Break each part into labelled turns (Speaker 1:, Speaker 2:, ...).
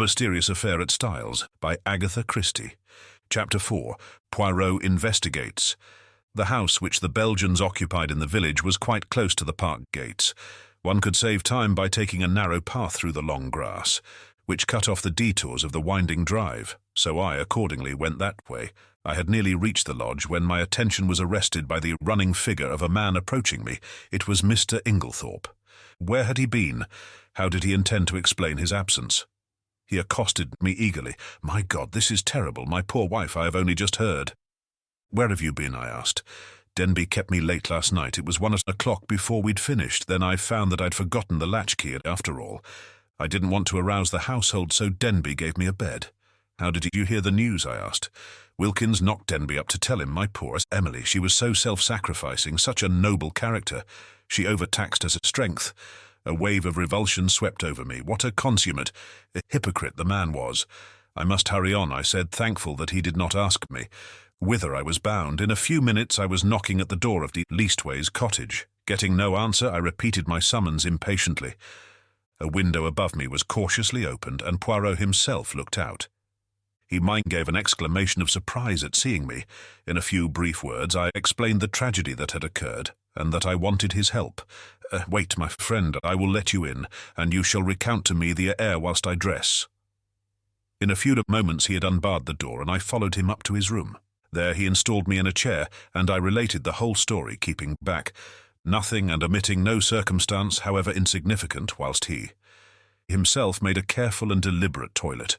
Speaker 1: Mysterious Affair at Styles by Agatha Christie. Chapter 4. Poirot Investigates. The house which the Belgians occupied in the village was quite close to the park gates. One could save time by taking a narrow path through the long grass, which cut off the detours of the winding drive, so I accordingly went that way. I had nearly reached the lodge when my attention was arrested by the running figure of a man approaching me. It was Mr. Inglethorp. Where had he been? How did he intend to explain his absence? He accosted me eagerly. "My God, this is terrible. My poor wife, I have only just heard." "Where have you been?" I asked. "Denby kept me late last night. It was 1 o'clock before we'd finished. Then I found that I'd forgotten the latchkey after all. I didn't want to arouse the household, so Denby gave me a bed." "How did you hear the news?" I asked. "Wilkins knocked Denby up to tell him. My poor Emily, she was so self-sacrificing, such a noble character. She overtaxed her strength. A wave of revulsion swept over me. What a consummate hypocrite the man was. I must hurry on," I said, thankful that he did not ask me whither I was bound. In a few minutes I was knocking at the door of the Leastways cottage. Getting no answer, I repeated my summons impatiently. A window above me was cautiously opened, and Poirot himself looked out. He gave an exclamation of surprise at seeing me. In a few brief words I explained the tragedy that had occurred, and that I wanted his help. "Wait, my friend, I will let you in, and you shall recount to me the affair whilst I dress." In a few moments he had unbarred the door, and I followed him up to his room. There he installed me in a chair, and I related the whole story, keeping back nothing and omitting no circumstance, however insignificant, whilst he himself made a careful and deliberate toilet.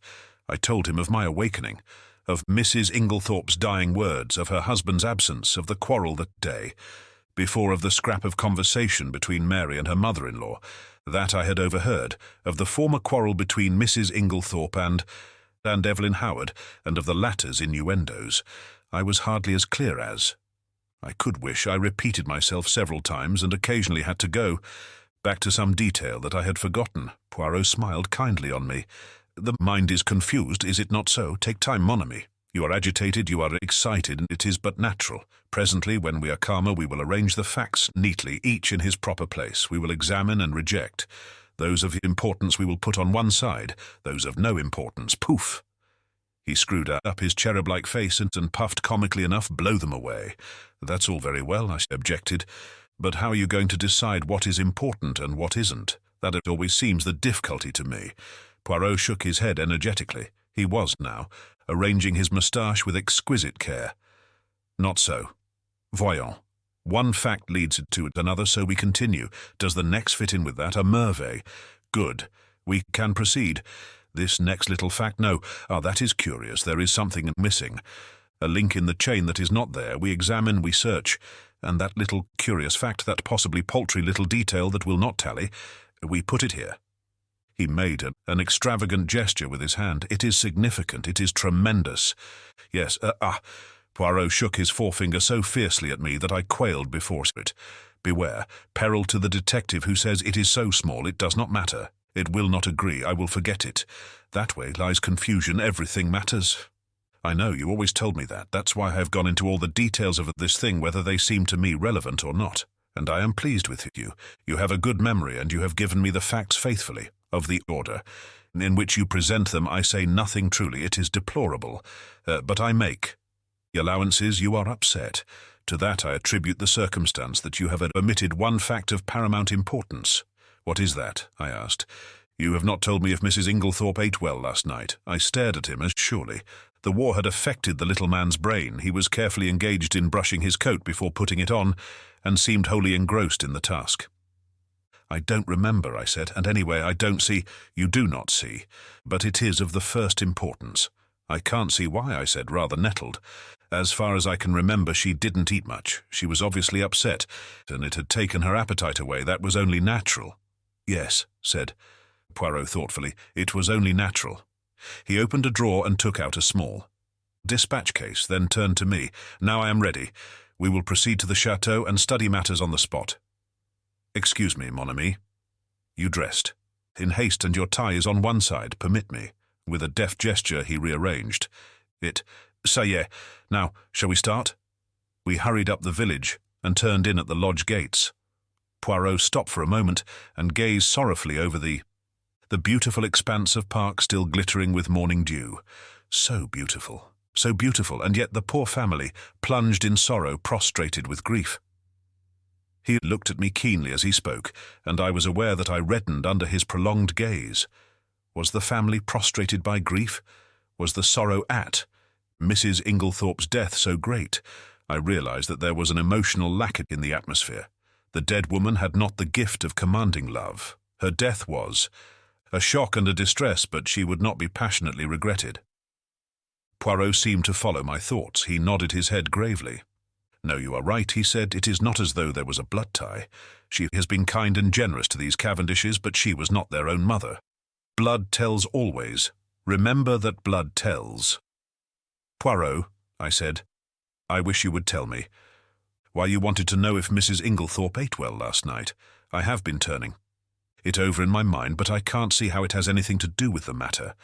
Speaker 1: I told him of my awakening, of Mrs. Inglethorpe's dying words, of her husband's absence, of the quarrel that day before, of the scrap of conversation between Mary and her mother-in-law that I had overheard, of the former quarrel between Mrs. Inglethorpe and Evelyn Howard, and of the latter's innuendos. I was hardly as clear as I could wish. I repeated myself several times, and occasionally had to go back to some detail that I had forgotten. Poirot smiled kindly on me. "The mind is confused, is it not so? Take time, mon ami. You are agitated, you are excited, and it is but natural. Presently, when we are calmer, we will arrange the facts neatly, each in his proper place. We will examine and reject. Those of importance we will put on one side, those of no importance, poof." He screwed up his cherub-like face and puffed comically enough, "Blow them away." "That's all very well," I objected, "but how are you going to decide what is important and what isn't? That it always seems the difficulty to me." Poirot shook his head energetically. He was now arranging his moustache with exquisite care. "Not so. Voyons. One fact leads to another, so we continue. Does the next fit in with that? A merveille. Good. We can proceed. This next little fact, no. That is curious. There is something missing. A link in the chain that is not there. We examine, we search. And that little curious fact, that possibly paltry little detail that will not tally, we put it here." He made an extravagant gesture with his hand. "It is significant. It is tremendous. Yes, Poirot shook his forefinger so fiercely at me that I quailed before it. "Beware. Peril to the detective who says it is so small it does not matter. It will not agree. I will forget it. That way lies confusion. Everything matters." "I know, you always told me that. That's why I have gone into all the details of this thing, whether they seem to me relevant or not. And I am pleased with you. You have a good memory, and you have given me the facts faithfully. Of the order in which you present them, I say nothing truly. It is deplorable. But I make the allowances. You are upset. To that I attribute the circumstance that you have omitted one fact of paramount importance." "What is that?" I asked. "You have not told me if Mrs. Inglethorpe ate well last night." I stared at him as surely the war had affected the little man's brain. He was carefully engaged in brushing his coat before putting it on, and seemed wholly engrossed in the task. "I don't remember," I said, "and anyway I don't see." "You do not see, but it is of the first importance." "I can't see why," I said, rather nettled. "As far as I can remember, she didn't eat much. She was obviously upset, and it had taken her appetite away. That was only natural." "Yes," said Poirot thoughtfully, "it was only natural." He opened a drawer and took out a small dispatch case, then turned to me. "Now I am ready. We will proceed to the chateau and study matters on the spot. Excuse me, mon ami." "You dressed in haste, and your tie is on one side. Permit me." With a deft gesture he rearranged it. "Ça y est. Now, shall we start?" We hurried up the village and turned in at the lodge gates. Poirot stopped for a moment and gazed sorrowfully over the the beautiful expanse of park still glittering with morning dew. So beautiful, and yet the poor family, plunged in sorrow, prostrated with grief. He looked at me keenly as he spoke, and I was aware that I reddened under his prolonged gaze. Was the family prostrated by grief? Was the sorrow at Mrs. Inglethorpe's death so great? I realized that there was an emotional lack in the atmosphere. The dead woman had not the gift of commanding love. Her death was a shock and a distress, but she would not be passionately regretted. Poirot seemed to follow my thoughts. He nodded his head gravely. "No, you are right," he said. "It is not as though there was a blood tie. She has been kind and generous to these Cavendishes, but she was not their own mother. Blood tells always. Remember that blood tells." "Poirot," I said, "I wish you would tell me why you wanted to know if Mrs. Inglethorpe ate well last night. I have been turning it over in my mind, but I can't see how it has anything to do with the matter."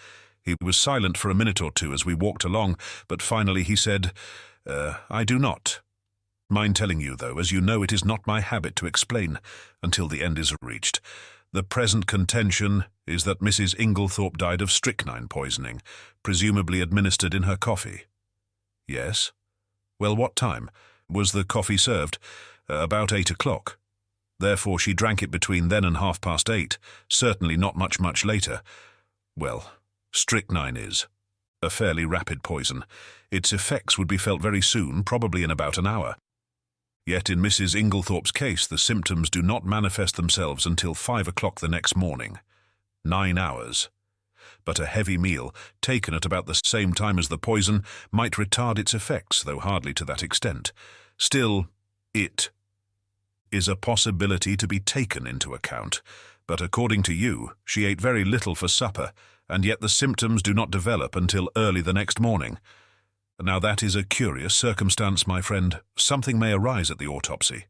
Speaker 1: He was silent for a minute or two as we walked along, but finally he said, "I do not mind telling you, though, as you know it is not my habit to explain until the end is reached. The present contention is that Mrs. Inglethorpe died of strychnine poisoning, presumably administered in her coffee." "Yes." "Well, what time was the coffee served?" "About 8 o'clock. Therefore she drank it between then and 8:30, certainly not much later. Well, strychnine is a fairly rapid poison. Its effects would be felt very soon, probably in about an hour. Yet in Mrs. Inglethorpe's case, the symptoms do not manifest themselves until 5 o'clock the next morning. 9 hours. But a heavy meal, taken at about the same time as the poison, might retard its effects, though hardly to that extent. Still, it is a possibility to be taken into account. But according to you, she ate very little for supper, and yet the symptoms do not develop until early the next morning. Now that is a curious circumstance, my friend. Something may arise at the autopsy.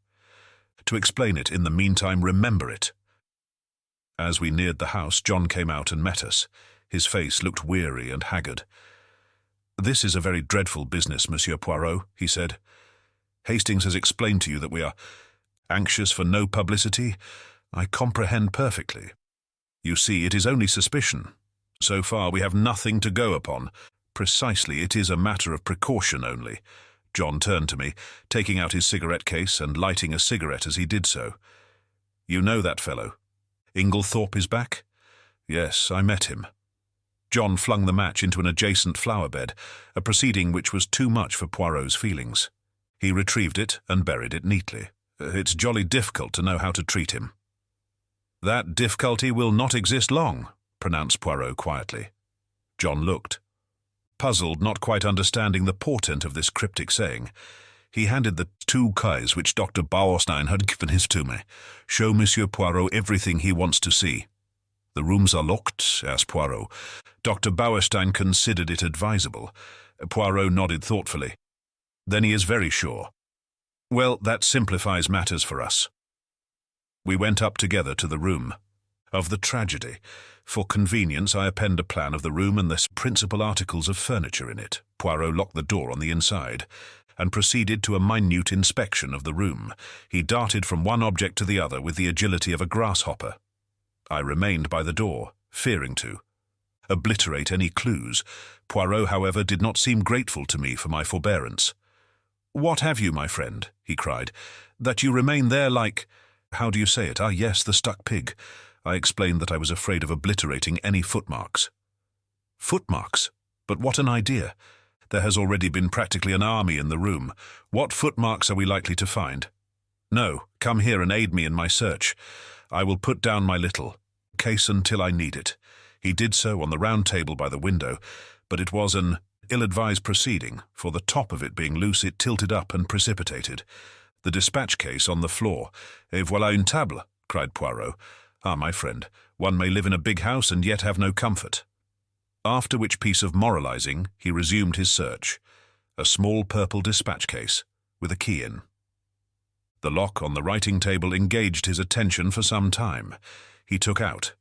Speaker 1: To explain it, in the meantime, remember it." As we neared the house, John came out and met us. His face looked weary and haggard. "This is a very dreadful business, Monsieur Poirot," he said. "Hastings has explained to you that we are anxious for no publicity. I comprehend perfectly. You see, it is only suspicion. So far we have nothing to go upon. Precisely, it is a matter of precaution only." John turned to me, taking out his cigarette case and lighting a cigarette as he did so. "You know that fellow? Inglethorpe is back?" "Yes, I met him." John flung the match into an adjacent flower bed, a proceeding which was too much for Poirot's feelings. He retrieved it and buried it neatly. "It's jolly difficult to know how to treat him." "That difficulty will not exist long," pronounced Poirot quietly. John looked puzzled, not quite understanding the portent of this cryptic saying. He handed the 2 keys which Dr. Bauerstein had given to me. "Show Monsieur Poirot everything he wants to see." "The rooms are locked?" asked Poirot. Dr. Bauerstein considered it advisable. Poirot nodded thoughtfully. "Then he is very sure." "Well, that simplifies matters for us." We went up together to the room of the tragedy. For convenience, I append a plan of the room and the principal articles of furniture in it. Poirot locked the door on the inside and proceeded to a minute inspection of the room. He darted from one object to the other with the agility of a grasshopper. I remained by the door, fearing to obliterate any clues. Poirot, however, did not seem grateful to me for my forbearance. "What have you, my friend?" he cried. "That you remain there like— how do you say it? Ah, yes, the stuck pig." I explained that I was afraid of obliterating any footmarks. "Footmarks? But what an idea! There has already been practically an army in the room. What footmarks are we likely to find?" "No, come here and aid me in my search. I will put down my little case until I need it." He did so on the round table by the window, but it was an ill-advised proceeding, for the top of it being loose, it tilted up and precipitated. The dispatch case on the floor. "Et voilà une table," cried Poirot. "Ah, my friend, one may live in a big house and yet have no comfort." After which piece of moralizing, he resumed his search. A small purple dispatch case, with a key in. The lock on the writing table engaged his attention for some time. He took out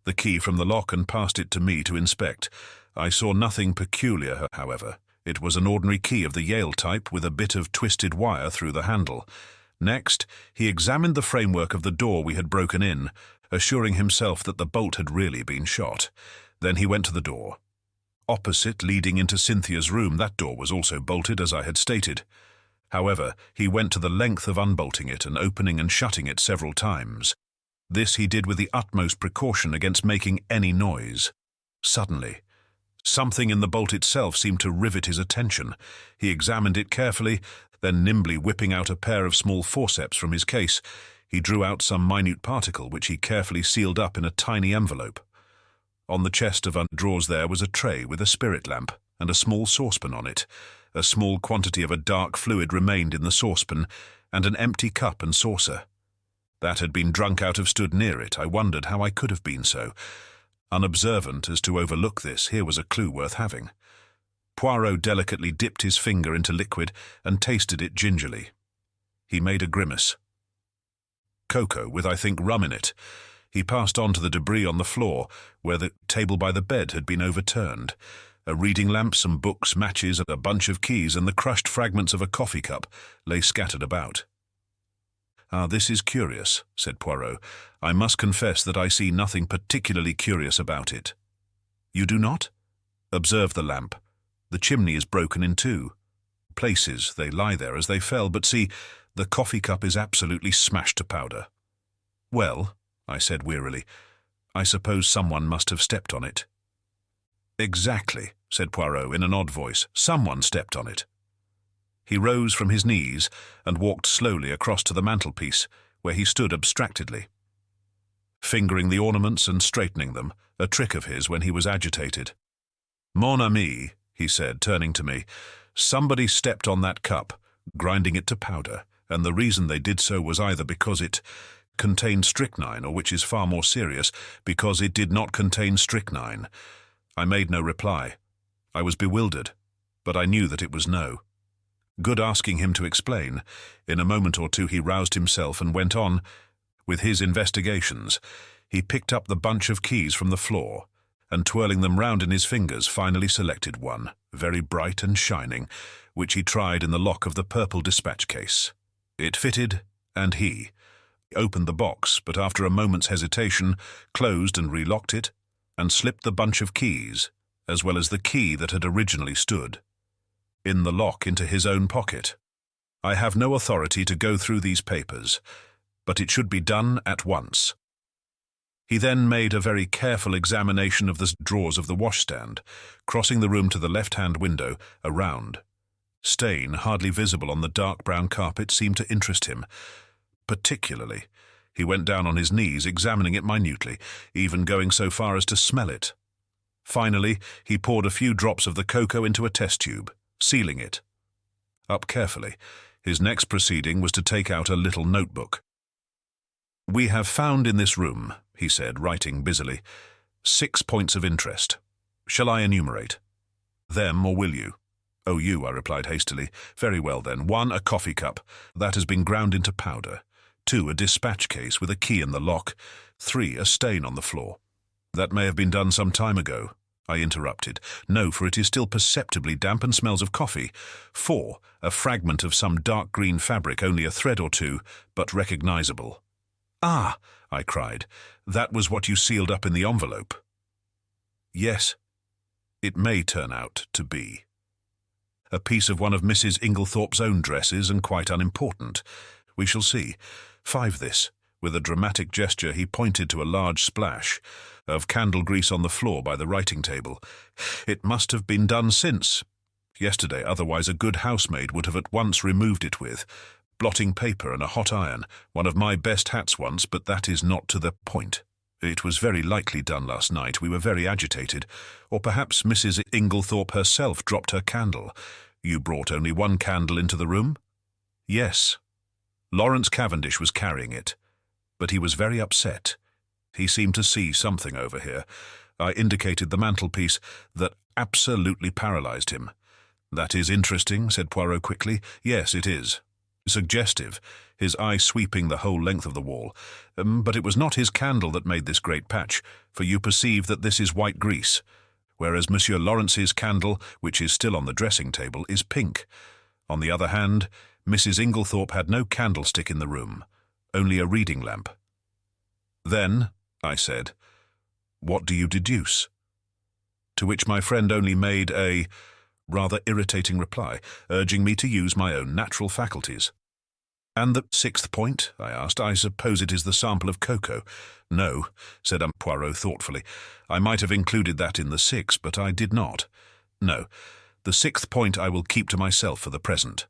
Speaker 1: the key from the lock and passed it to me to inspect. I saw nothing peculiar, however. It was an ordinary key of the Yale type with a bit of twisted wire through the handle. Next, he examined the framework of the door we had broken in assuring himself that the bolt had really been shot. Then he went to the door. Opposite, leading into Cynthia's room, that door was also bolted, as I had stated. However, he went to the length of unbolting it and opening and shutting it several times. This he did with the utmost precaution against making any noise. Suddenly, something in the bolt itself seemed to rivet his attention. He examined it carefully, then nimbly whipping out a pair of small forceps from his case, he drew out some minute particle which he carefully sealed up in a tiny envelope. On the chest of drawers there was a tray with a spirit lamp and a small saucepan on it. A small quantity of a dark fluid remained in the saucepan, and an empty cup and saucer. That had been drunk out of stood near it. I wondered how I could have been so unobservant as to overlook this. Here was a clue worth having. Poirot delicately dipped his finger into liquid and tasted it gingerly. He made a grimace. Cocoa, with, I think, rum in it. He passed on to the debris on the floor, where the table by the bed had been overturned. A reading lamp, some books, matches, a bunch of keys, and the crushed fragments of a coffee cup lay scattered about. "Ah, this is curious," said Poirot. "I must confess that I see nothing particularly curious about it." "You do not? Observe the lamp. The chimney is broken in two. Places, they lie there as they fell, but see, the coffee cup is absolutely smashed to powder." "Well," I said wearily, "I suppose someone must have stepped on it." "Exactly," said Poirot in an odd voice. "Someone stepped on it." He rose from his knees and walked slowly across to the mantelpiece, where he stood abstractedly, fingering the ornaments and straightening them, a trick of his when he was agitated. "Mon ami," he said, turning to me, "somebody stepped on that cup, grinding it to powder, and the reason they did so was either because it contained strychnine, or, which is far more serious, because it did not contain strychnine." I made no reply. I was bewildered, but I knew that it was no. Good asking him to explain. In a moment or two he roused himself and went on with his investigations. He picked up the bunch of keys from the floor, and twirling them round in his fingers, finally selected one, very bright and shining, which he tried in the lock of the purple dispatch case. It fitted, and he opened the box, but after a moment's hesitation, closed and relocked it, and slipped the bunch of keys, as well as the key that had originally stood, in the lock into his own pocket. I have no authority to go through these papers, but it should be done at once. He then made a very careful examination of the drawers of the washstand, crossing the room to the left-hand window, a round stain, hardly visible on the dark brown carpet, seemed to interest him particularly. He went down on his knees, examining it minutely, even going so far as to smell it. Finally, he poured a few drops of the cocoa into a test tube, sealing it up carefully. His next proceeding was to take out a little notebook. "We have found in this room," he said, writing busily, 6 points of interest. Shall I enumerate them, or will you?" "Oh, you," I replied hastily. "Very well, then. 1, a coffee cup. That has been ground into powder. 2, a dispatch case with a key in the lock. 3, a stain on the floor." "That may have been done some time ago," I interrupted. "No, for it is still perceptibly damp and smells of coffee." 4, a fragment of some dark green fabric, only a thread or two, but recognizable." "Ah," I cried, "that was what you sealed up in the envelope." "Yes, it may turn out to be a piece of one of Mrs. Inglethorpe's own dresses, and quite unimportant. We shall see. 5, this." With a dramatic gesture he pointed to a large splash of candle grease on the floor by the writing table. "It must have been done since yesterday, otherwise a good housemaid would have at once removed it with blotting paper and a hot iron. One of my best hats once, but that is not to the point. It was very likely done last night. We were very agitated. Or perhaps Mrs. Inglethorpe herself dropped her candle. You brought only one candle into the room?" "Yes. Lawrence Cavendish was carrying it, but he was very upset. He seemed to see something over here." I indicated the mantelpiece. "That absolutely paralyzed him." "That is interesting," said Poirot quickly. "Yes, it is. Suggestive, his eye sweeping the whole length of the wall. But it was not his candle that made this great patch, for you perceive that this is white grease, whereas Monsieur Lawrence's candle, which is still on the dressing-table, is pink. On the other hand, Mrs. Inglethorpe had no candlestick in the room, only a reading lamp." Then, I said, what do you deduce? To which my friend only made a rather irritating reply, urging me to use my own natural faculties. And the sixth point? I asked. I suppose it is the sample of cocoa. No, said Poirot thoughtfully. I might have included that in the six, but I did not. No, the sixth point I will keep to myself for the present.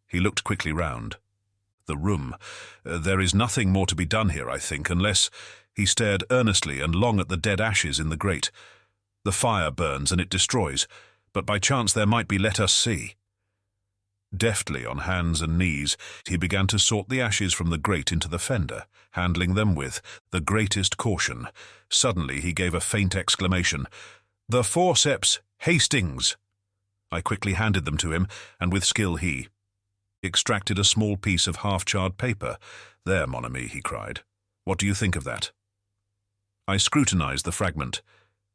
Speaker 1: He looked quickly round. The room. There is nothing more to be done here, I think, unless— He stared earnestly and long at the dead ashes in the grate. The fire burns and it destroys, but by chance there might be— let us see. Deftly, on hands and knees, he began to sort the ashes from the grate into the fender, handling them with the greatest caution. Suddenly he gave a faint exclamation. "The forceps, Hastings!" I quickly handed them to him, and with skill he extracted a small piece of half-charred paper. "There, mon ami," he cried. "What do you think of that?" I scrutinized the fragment.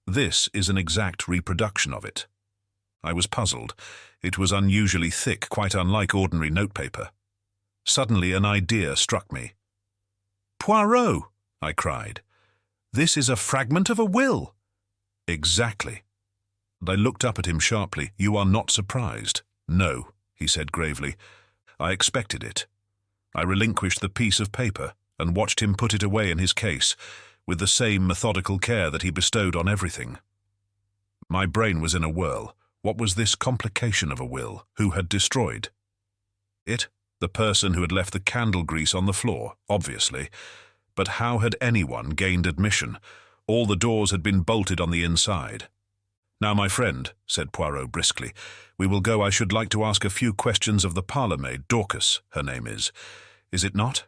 Speaker 1: This is an exact reproduction of it. I was puzzled. It was unusually thick, quite unlike ordinary notepaper. Suddenly an idea struck me. "Poirot!" I cried. "This is a fragment of a will!" "Exactly." And I looked up at him sharply. "You are not surprised?" "No," he said gravely. "I expected it." I relinquished the piece of paper and watched him put it away in his case, with the same methodical care that he bestowed on everything. My brain was in a whirl. What was this complication of a will? Who had destroyed it? The person who had left the candle grease on the floor, obviously. But how had anyone gained admission? All the doors had been bolted on the inside. "Now, my friend," said Poirot briskly, "we will go. I should like to ask a few questions of the parlour-maid, Dorcas, her name is. Is it not?"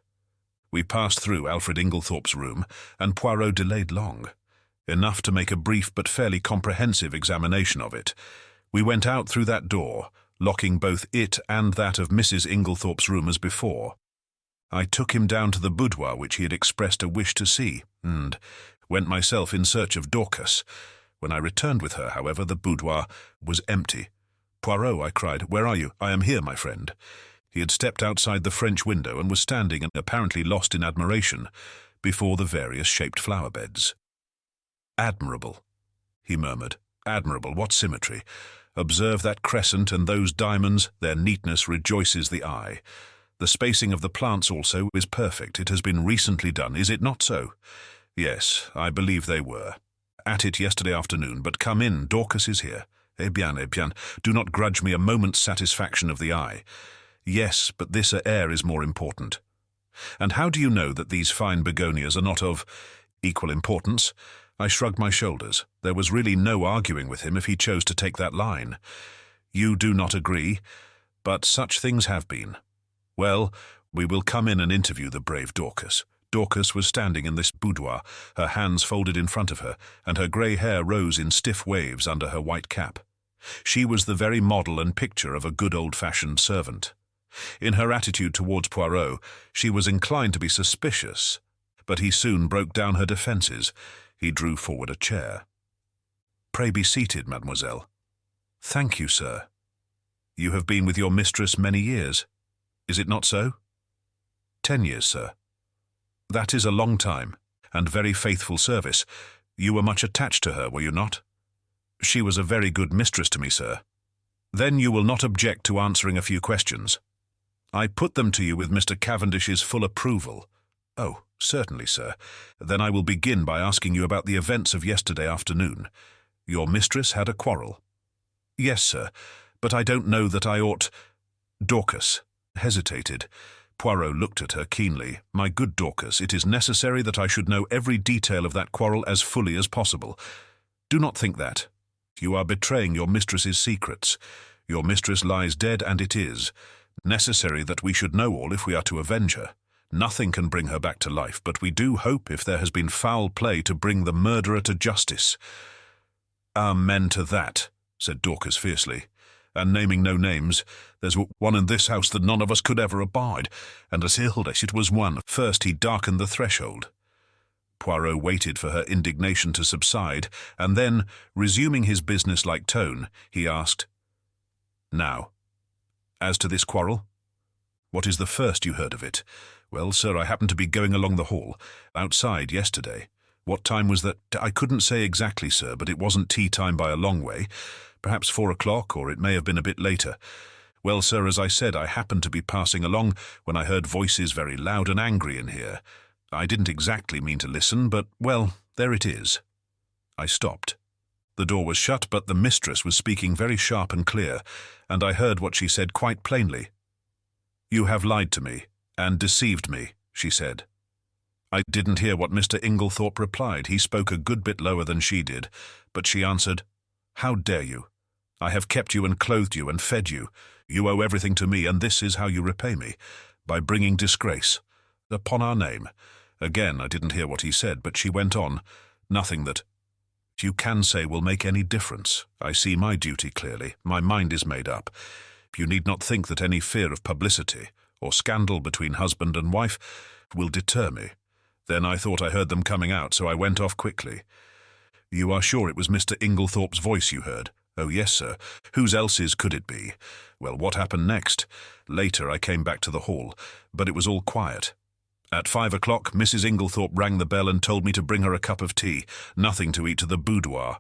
Speaker 1: We passed through Alfred Inglethorpe's room, and Poirot delayed long. Enough to make a brief but fairly comprehensive examination of it. We went out through that door, locking both it and that of Mrs. Inglethorpe's room as before. I took him down to the boudoir which he had expressed a wish to see, and went myself in search of Dorcas. When I returned with her, however, the boudoir was empty. "Poirot," I cried, "where are you?" "I am here, my friend." He had stepped outside the French window and was standing, and apparently lost in admiration, before the various shaped flower beds. "Admirable," he murmured. "Admirable, what symmetry! Observe that crescent and those diamonds, their neatness rejoices the eye. The spacing of the plants also is perfect. It has been recently done, is it not so?" "Yes, I believe they were. At it yesterday afternoon, but come in, Dorcas is here. Eh bien, do not grudge me a moment's satisfaction of the eye. Yes, but this air is more important. And how do you know that these fine begonias are not of equal importance?" I shrugged my shoulders. There was really no arguing with him if he chose to take that line. "You do not agree, but such things have been. Well, we will come in and interview the brave Dorcas." Dorcas was standing in this boudoir, her hands folded in front of her, and her grey hair rose in stiff waves under her white cap. She was the very model and picture of a good old-fashioned servant. In her attitude towards Poirot, she was inclined to be suspicious, but he soon broke down her defences. He drew forward a chair. "Pray be seated, mademoiselle." "Thank you, sir." "You have been with your mistress many years. Is it not so?" 10 years, sir." "That is a long time, and very faithful service. You were much attached to her, were you not?" "She was a very good mistress to me, sir." "Then you will not object to answering a few questions. I put them to you with Mr. Cavendish's full approval." "Oh, certainly, sir. Then I will begin by asking you about the events of yesterday afternoon. Your mistress had a quarrel." "Yes, sir, but I don't know that I ought—" Dorcas hesitated. Poirot looked at her keenly. "My good Dorcas, it is necessary that I should know every detail of that quarrel as fully as possible. Do not think that. You are betraying your mistress's secrets. Your mistress lies dead, and it is necessary that we should know all if we are to avenge her. Nothing can bring her back to life, but we do hope, if there has been foul play, to bring the murderer to justice." "Amen to that," said Dorcas fiercely. "And naming no names, there's one in this house that none of us could ever abide, and as ill as it was one." First he darkened the threshold. Poirot waited for her indignation to subside, and then, resuming his business-like tone, he asked, "Now, as to this quarrel?" What is the first you heard of it? Well, sir, I happened to be going along the hall, outside yesterday. What time was that? I couldn't say exactly, sir, but it wasn't tea time by a long way. Perhaps 4 o'clock, or it may have been a bit later. Well, sir, as I said, I happened to be passing along when I heard voices very loud and angry in here. I didn't exactly mean to listen, but, well, there it is. I stopped. The door was shut, but the mistress was speaking very sharp and clear, and I heard what she said quite plainly. "You have lied to me, and deceived me," she said. I didn't hear what Mr. Inglethorp replied. He spoke a good bit lower than she did, but she answered, "How dare you? I have kept you and clothed you and fed you. You owe everything to me, and this is how you repay me, by bringing disgrace upon our name." Again, I didn't hear what he said, but she went on, "Nothing that you can say will make any difference. I see my duty clearly. My mind is made up. You need not think that any fear of publicity or scandal between husband and wife will deter me." Then I thought I heard them coming out, so I went off quickly. "You are sure it was Mr. Inglethorpe's voice you heard?" "Oh, yes, sir. Whose else's could it be?" "Well, what happened next?" "Later I came back to the hall, but it was all quiet. At 5 o'clock, Mrs. Inglethorpe rang the bell and told me to bring her a cup of tea, nothing to eat, to the boudoir.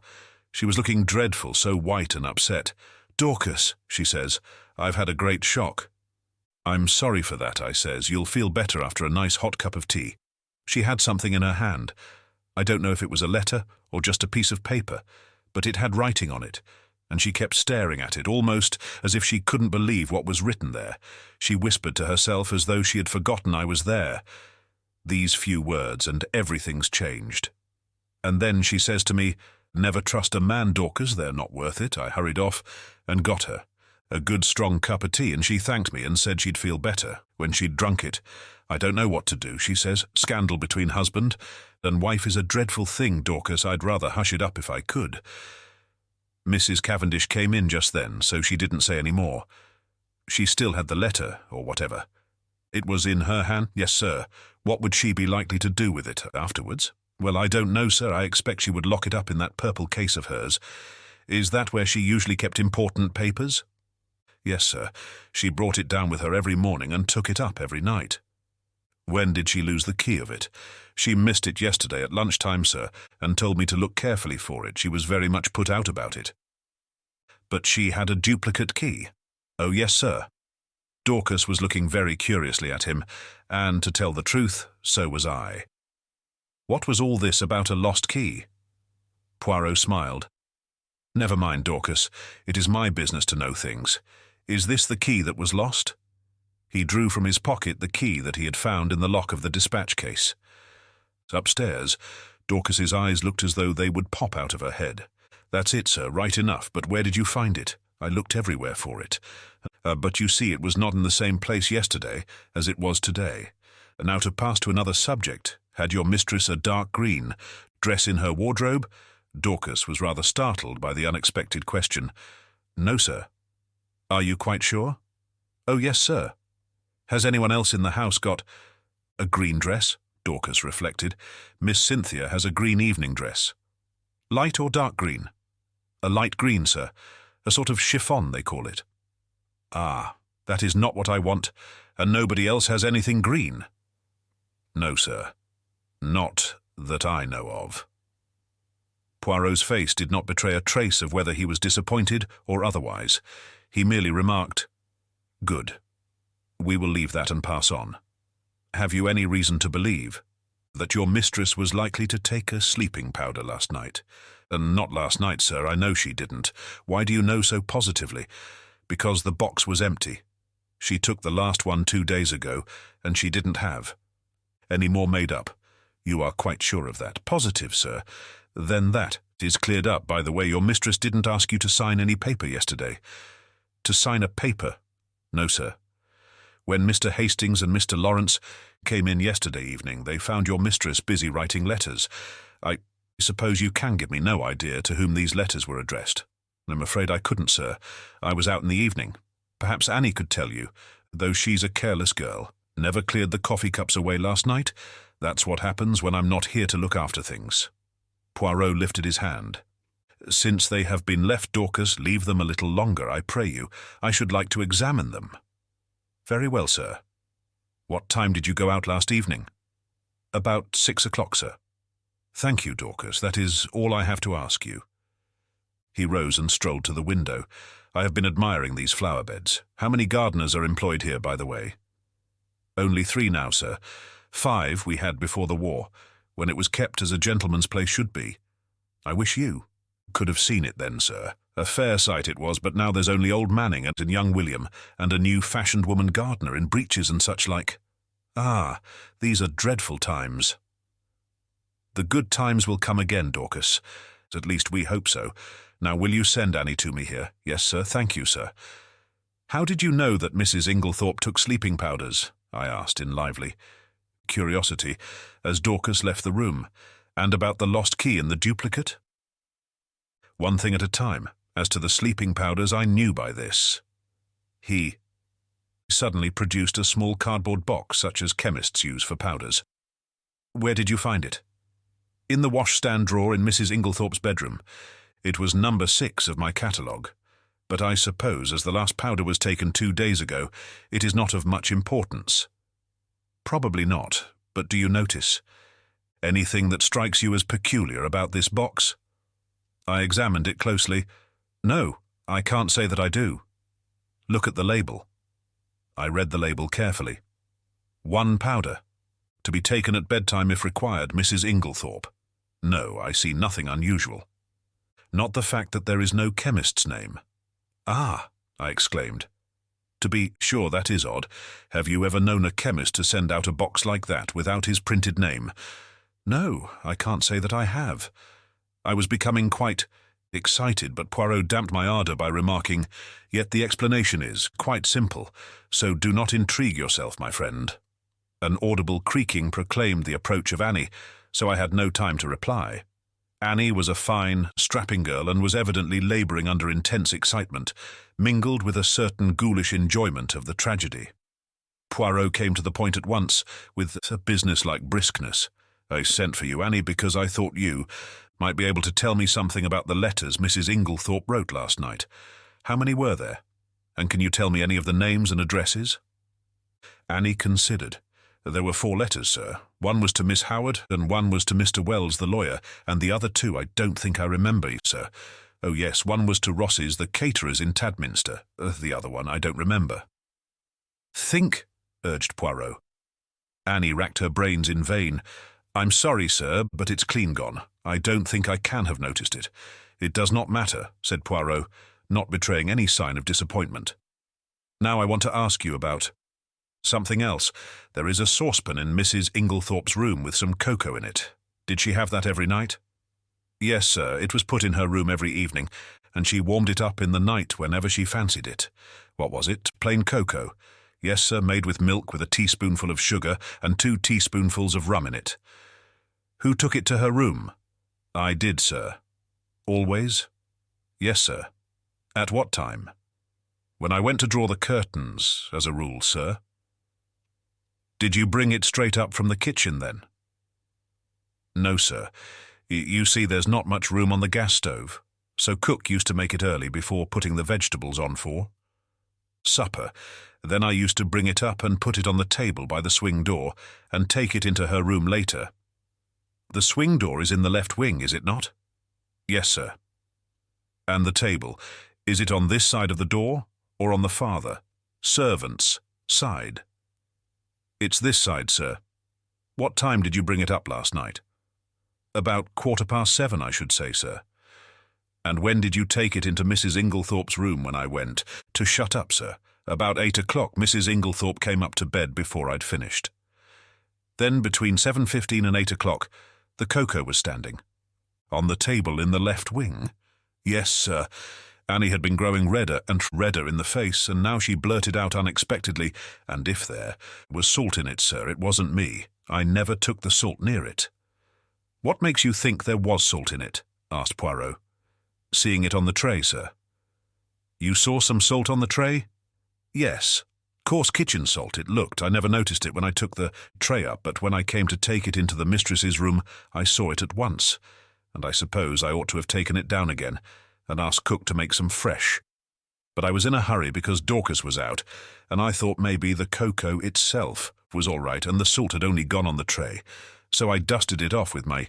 Speaker 1: She was looking dreadful, so white and upset. 'Dorcas,' she says, 'I've had a great shock.' 'I'm sorry for that,' I says. 'You'll feel better after a nice hot cup of tea.' She had something in her hand. I don't know if it was a letter or just a piece of paper, but it had writing on it, and she kept staring at it, almost as if she couldn't believe what was written there. She whispered to herself as though she had forgotten I was there. These few words, and everything's changed. And then she says to me, 'Never trust a man, Dorcas, they're not worth it.' I hurried off and got her a good strong cup of tea, and she thanked me and said she'd feel better when she'd drunk it. I don't know what to do, she says. Scandal between husband and wife is a dreadful thing, Dorcas. I'd rather hush it up if I could." Mrs. Cavendish came in just then, so she didn't say any more. She still had the letter, or whatever. It was in her hand? Yes, sir. What would she be likely to do with it afterwards? Well, I don't know, sir. I expect she would lock it up in that purple case of hers. Is that where she usually kept important papers? Yes, sir. She brought it down with her every morning and took it up every night. When did she lose the key of it? She missed it yesterday at lunchtime, sir, and told me to look carefully for it. She was very much put out about it. But she had a duplicate key? Oh, yes, sir. Dorcas was looking very curiously at him, and, to tell the truth, so was I. What was all this about a lost key? Poirot smiled. Never mind, Dorcas. It is my business to know things. Is this the key that was lost? He drew from his pocket the key that he had found in the lock of the dispatch case. Upstairs, Dorcas's eyes looked as though they would pop out of her head. That's it, sir, right enough, but where did you find it? I looked everywhere for it. But you see, it was not in the same place yesterday as it was today. Now, to pass to another subject, had your mistress a dark green dress in her wardrobe? Dorcas was rather startled by the unexpected question. No, sir. Are you quite sure? Oh, yes, sir. Has anyone else in the house got a green dress? Dorcas reflected. Miss Cynthia has a green evening dress. Light or dark green? A light green, sir. A sort of chiffon, they call it. Ah, that is not what I want, and nobody else has anything green. No, sir. Not that I know of. Poirot's face did not betray a trace of whether he was disappointed or otherwise. He merely remarked, Good. We will leave that and pass on. Have you any reason to believe that your mistress was likely to take a sleeping powder last night? Not last night, sir. I know she didn't. Why do you know so positively? Because the box was empty. She took the last one 2 days ago, and she didn't have any more made up. You are quite sure of that? Positive, sir. Then that is cleared up by the way your mistress didn't ask you to sign any paper yesterday. To sign a paper? No, sir. When Mr. Hastings and Mr. Lawrence came in yesterday evening, they found your mistress busy writing letters. I suppose you can give me no idea to whom these letters were addressed. I'm afraid I couldn't, sir. I was out in the evening. Perhaps Annie could tell you, though she's a careless girl. Never cleared the coffee cups away last night. That's what happens when I'm not here to look after things. Poirot lifted his hand. Since they have been left, Dorcas, leave them a little longer, I pray you. I should like to examine them. Very well, sir. What time did you go out last evening? About 6 o'clock, sir. Thank you, Dorcas. That is all I have to ask you. He rose and strolled to the window. I have been admiring these flower beds. How many gardeners are employed here, by the way? Only 3 now, sir. 5 we had before the war, when it was kept as a gentleman's place should be. I wish you could have seen it then, sir. A fair sight it was, but now there's only old Manning and young William, and a new-fashioned woman gardener in breeches and such like. Ah, these are dreadful times. The good times will come again, Dorcas. At least we hope so. Now will you send Annie to me here? Yes, sir. Thank you, sir. How did you know that Mrs. Inglethorp took sleeping powders? I asked in lively curiosity, as Dorcas left the room. And about the lost key and the duplicate? One thing at a time. As to the sleeping powders, I knew by this. He suddenly produced a small cardboard box such as chemists use for powders. Where did you find it? In the washstand drawer in Mrs. Inglethorpe's bedroom. It was number 6 of my catalogue. But I suppose, as the last powder was taken 2 days ago, it is not of much importance. Probably not, but do you notice anything that strikes you as peculiar about this box? I examined it closely. No, I can't say that I do. Look at the label. I read the label carefully. 1 powder. To be taken at bedtime if required, Mrs. Inglethorpe. No, I see nothing unusual. Not the fact that there is no chemist's name. Ah, I exclaimed. To be sure, that is odd. Have you ever known a chemist to send out a box like that without his printed name? No, I can't say that I have. I was becoming quite excited, but Poirot damped my ardour by remarking, "Yet the explanation is quite simple, so do not intrigue yourself, my friend." An audible creaking proclaimed the approach of Annie, so I had no time to reply. Annie was a fine, strapping girl and was evidently labouring under intense excitement, mingled with a certain ghoulish enjoyment of the tragedy. Poirot came to the point at once, with a business-like briskness. "I sent for you, Annie, because I thought you might be able to tell me something about the letters Mrs. Inglethorpe wrote last night. How many were there? And can you tell me any of the names and addresses?" Annie considered. "There were 4 letters, sir. One was to Miss Howard, and one was to Mr. Wells, the lawyer, and the other 2 I don't think I remember, sir. Oh yes, one was to Ross's, the caterers in Tadminster. The other one I don't remember." "Think," urged Poirot. Annie racked her brains in vain. "I'm sorry, sir, but it's clean gone. I don't think I can have noticed it." "It does not matter," said Poirot, not betraying any sign of disappointment. "Now I want to ask you about something else. There is a saucepan in Mrs. Inglethorpe's room with some cocoa in it. Did she have that every night?" "Yes, sir. It was put in her room every evening, and she warmed it up in the night whenever she fancied it." "What was it? Plain cocoa?" "Yes, sir, made with milk with a teaspoonful of sugar and 2 teaspoonfuls of rum in it." "Who took it to her room?" "I did, sir." "Always?" "Yes, sir." "At what time?" "When I went to draw the curtains, as a rule, sir." "Did you bring it straight up from the kitchen, then?" "No, sir. You see, there's not much room on the gas stove, so cook used to make it early before putting the vegetables on for supper. Then I used to bring it up and put it on the table by the swing door and take it into her room later." "The swing door is in the left wing, is it not?" "Yes, sir." "And the table, is it on this side of the door or on the farther, servant's side?" "It's this side, sir." "What time did you bring it up last night?" "About 7:15, I should say, sir." "And when did you take it into Mrs. Inglethorpe's room when I went to shut up, sir?" "About 8 o'clock. Mrs. Inglethorpe came up to bed before I'd finished." "Then between 7:15 and 8 o'clock, the cocoa was standing on the table in the left wing?" "Yes, sir." Annie had been growing redder and redder in the face, and now she blurted out unexpectedly, "And if there was salt in it, sir, it wasn't me. I never took the salt near it." "What makes you think there was salt in it?" asked Poirot. "Seeing it on the tray, sir." "You saw some salt on the tray?" "Yes. Coarse kitchen salt, it looked. I never noticed it when I took the tray up, but when I came to take it into the mistress's room, I saw it at once, and I suppose I ought to have taken it down again and asked cook to make some fresh." but I was in a hurry because Dorcas was out, and I thought maybe the cocoa itself was all right and the salt had only gone on the tray, so I dusted it off with my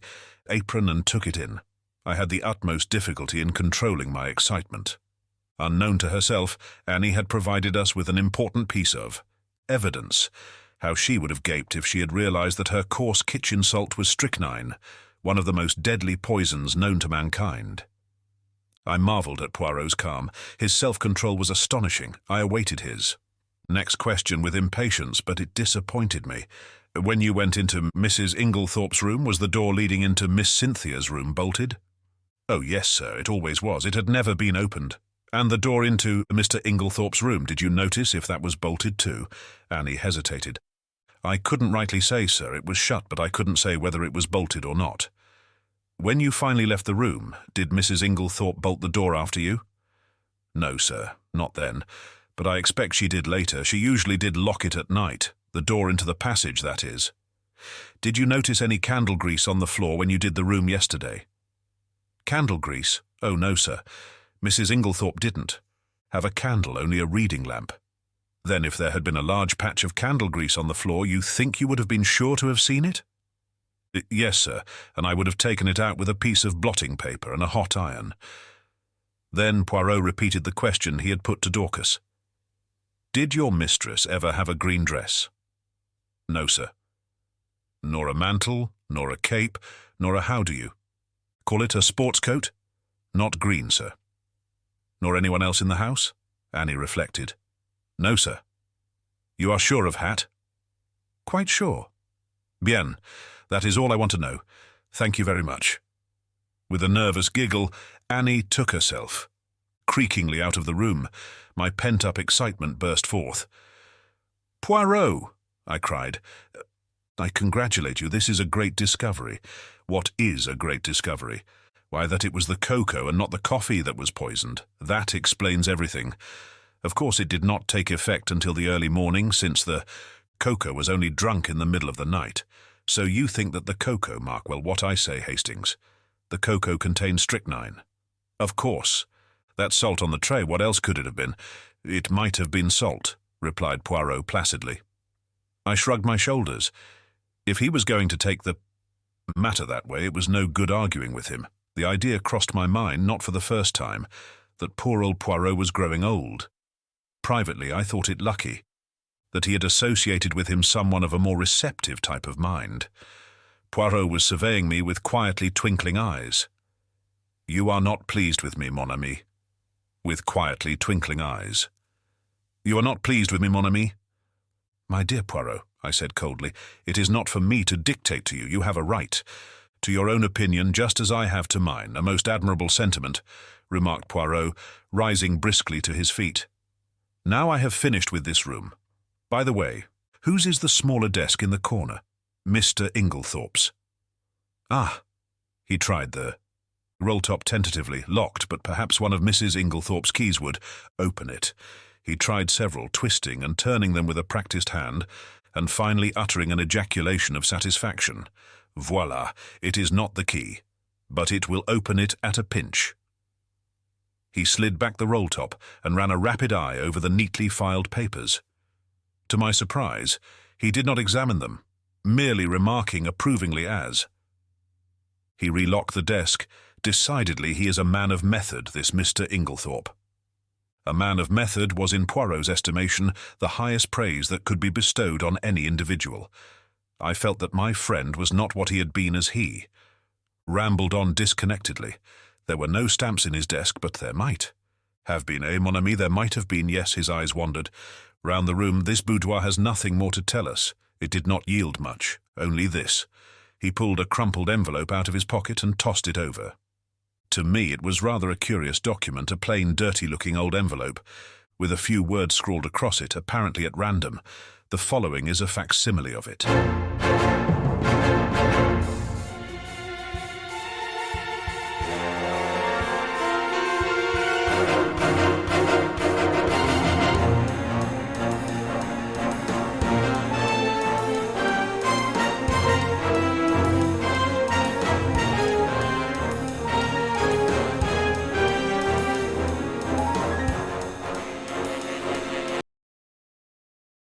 Speaker 1: apron and took it in. I had the utmost difficulty in controlling my excitement. Unknown to herself, Annie had provided us with an important piece of evidence. How she would have gaped if she had realized that her coarse kitchen salt was strychnine, one of the most deadly poisons known to mankind. I marveled at Poirot's calm. His self-control was astonishing. I awaited his next question with impatience, but it disappointed me. When you went into Mrs. Inglethorpe's room, was the door leading into Miss Cynthia's room bolted? Oh, yes, sir, it always was. It had never been opened. And the door into Mr. Inglethorpe's room, did you notice if that was bolted too? Annie hesitated. I couldn't rightly say, sir. It was shut, but I couldn't say whether it was bolted or not. When you finally left the room, did Mrs. Inglethorpe bolt the door after you? No, sir, not then, but I expect she did later. She usually did lock it at night, the door into the passage, that is. Did you notice any candle grease on the floor when you did the room yesterday? Candle grease? Oh, no, sir. Mrs. Inglethorpe didn't have a candle, only a reading lamp. Then if there had been a large patch of candle grease on the floor, you think you would have been sure to have seen it? Yes, sir, and I would have taken it out with a piece of blotting paper and a hot iron. Then Poirot repeated the question he had put to Dorcas. Did your mistress ever have a green dress? No, sir. Nor a mantle, nor a cape, nor a how do you? Call it a sports coat? Not green, sir. Nor anyone else in the house? Annie reflected. No, sir. You are sure of hat? Quite sure. Bien. That is all I want to know. Thank you very much. With a nervous giggle, Annie took herself creakingly out of the room. My pent-up excitement burst forth. Poirot, I cried. I congratulate you. This is a great discovery. What is a great discovery? Why, that it was the cocoa and not the coffee that was poisoned. That explains everything. Of course, it did not take effect until the early morning, since the cocoa was only drunk in the middle of the night. So you think that the cocoa, mark well what I say, Hastings. The cocoa contains strychnine. Of course. That salt on the tray, what else could it have been? It might have been salt, replied Poirot placidly. I shrugged my shoulders. If he was going to take the matter that way, it was no good arguing with him. The idea crossed my mind, not for the first time, that poor old Poirot was growing old. Privately, I thought it lucky that he had associated with him someone of a more receptive type of mind. Poirot was surveying me with quietly twinkling eyes. You are not pleased with me, mon ami. With quietly twinkling eyes. You are not pleased with me, mon ami? My dear Poirot, I said coldly, it is not for me to dictate to you. You have a right to your own opinion, just as I have to mine. A most admirable sentiment, remarked Poirot, rising briskly to his feet. Now I have finished with this room. By the way, whose is the smaller desk in the corner? Mr. Inglethorpe's. Ah, he tried the roll-top tentatively, locked, but perhaps one of Mrs. Inglethorpe's keys would open it. He tried several, twisting and turning them with a practiced hand, and finally uttering an ejaculation of satisfaction. Voila, it is not the key, but it will open it at a pinch. He slid back the roll-top and ran a rapid eye over the neatly filed papers. To my surprise, he did not examine them, merely remarking approvingly as. He relocked the desk. Decidedly, he is a man of method, this Mr. Inglethorpe. A man of method was, in Poirot's estimation, the highest praise that could be bestowed on any individual. I felt that my friend was not what he had been as he rambled on disconnectedly. There were no stamps in his desk, but there might have been, mon ami, there might have been, yes, his eyes wandered. Round the room, this boudoir has nothing more to tell us. It did not yield much, only this. He pulled a crumpled envelope out of his pocket and tossed it over. To me, it was rather a curious document, a plain, dirty-looking old envelope, with a few words scrawled across it, apparently at random. The following is a facsimile of it.